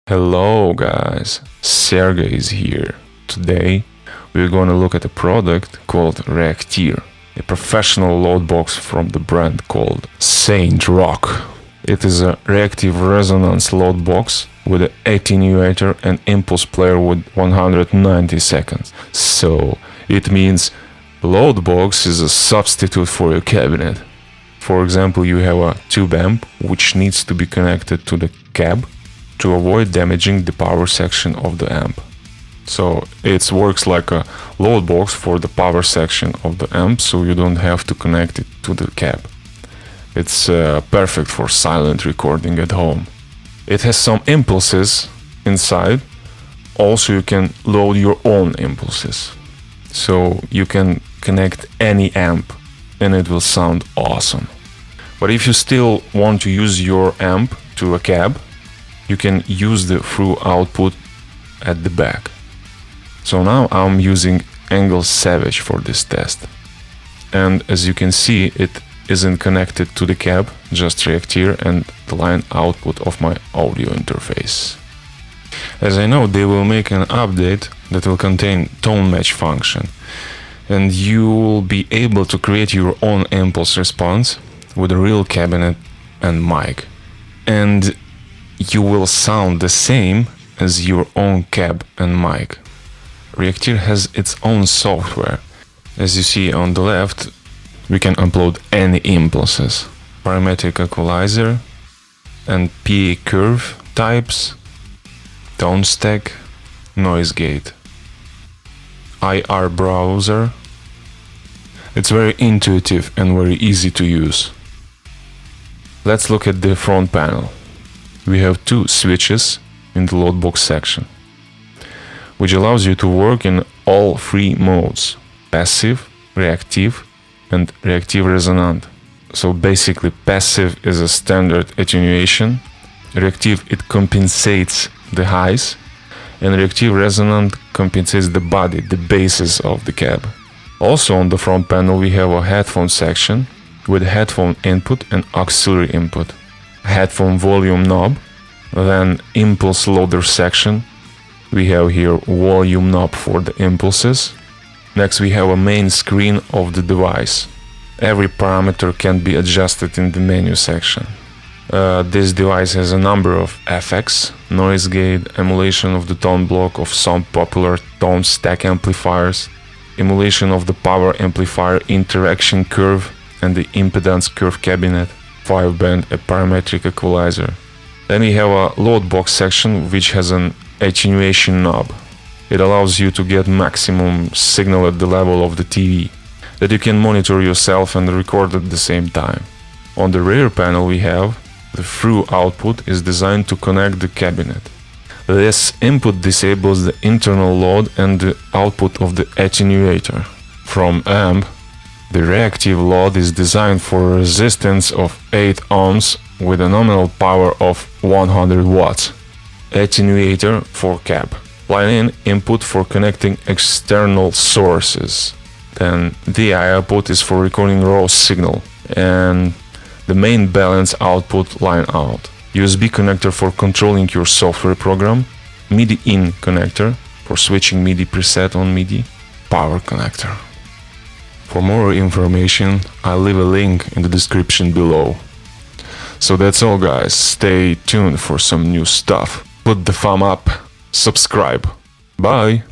Hello guys, Serga is here. Today we're going to look at a product called REACTIR, a professional load box from the brand called ST.ROCK. It is a reactive resonance load box with an attenuator and impulse player with 190 seconds. So it means load box is a substitute for your cabinet. For example, you have a tube amp which needs to be connected to the cab to avoid damaging the power section of the amp. So it works like a load box for the power section of the amp, so you don't have to connect it to the cab. It's perfect for silent recording at home. It has some impulses inside. Also you can load your own impulses. So you can connect any amp and it will sound awesome. But if you still want to use your amp to a cab, you can use the through output at the back. So now I'm using Angle Savage for this test. And as you can see, it isn't connected to the cab, just REACTIR and the line output of my audio interface. As I know, they will make an update that will contain tone match function. And you will be able to create your own impulse response with a real cabinet and mic. And you will sound the same as your own cab and mic. REACTIR has its own software. As you see on the left, we can upload any impulses, parametric equalizer and PA curve types, tone stack, noise gate, IR browser. It's very intuitive and very easy to use. Let's look at the front panel. We have two switches in the loadbox section, which allows you to work in all three modes: passive, reactive, and reactive resonant. So basically passive is a standard attenuation, reactive it compensates the highs, and reactive resonant compensates the body, the bases of the cab. Also on the front panel we have a headphone section with headphone input and auxiliary input, headphone volume knob, then impulse loader section. We have here volume knob for the impulses. Next we have a main screen of the device. Every parameter can be adjusted in the menu section. This device has a number of effects: noise gate, emulation of the tone block of some popular tone stack amplifiers, emulation of the power amplifier interaction curve and the impedance curve cabinet, 5-band, a parametric equalizer. Then we have a load box section which has an attenuation knob. It allows you to get maximum signal at the level of the TV, that you can monitor yourself and record at the same time. On the rear panel we have the through output is designed to connect the cabinet. This input disables the internal load and the output of the attenuator. From amp, the reactive load is designed for a resistance of 8 ohms with a nominal power of 100 watts. Attenuator for cab. Line-in input for connecting external sources. Then DI output is for recording raw signal. And the main balance output line out. USB connector for controlling your software program. MIDI in connector for switching MIDI preset on MIDI. Power connector. For more information, I'll leave a link in the description below. So that's all guys, stay tuned for some new stuff. Put the thumb up, subscribe. Bye!